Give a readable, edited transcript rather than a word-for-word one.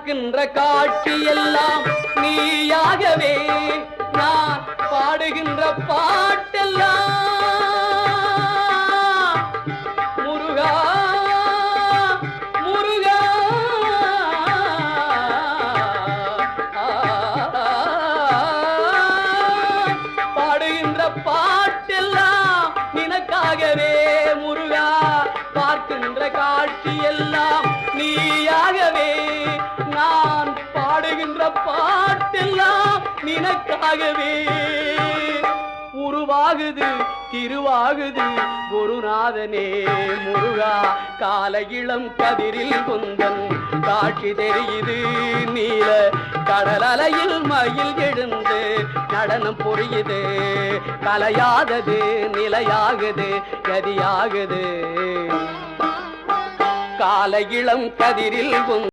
பார்க்கின்ற காட்சி எல்லாம் நீயாகவே நான் பாடுகின்ற பாட்டெல்லாம் முருகா முருகா பாடுகின்ற பாட்டெல்லாம் நினக்காகவே முருகா பார்க்கின்ற காட்சி எல்லாம் நீயாகவே நான் பாடுகின்ற பாட்டெல்லாம் நினக்காகவே உருவாகுது திருவாகுது குருநாதனே முருகா கால இளம் கதிரில் குந்தன் காட்சி தெரியுது நீல கடல் அலையில் மயில் எழுந்து நடனம் புரியுது கலையாதது நிலையாகுது கதியாகுது கால இளம் கதிரில்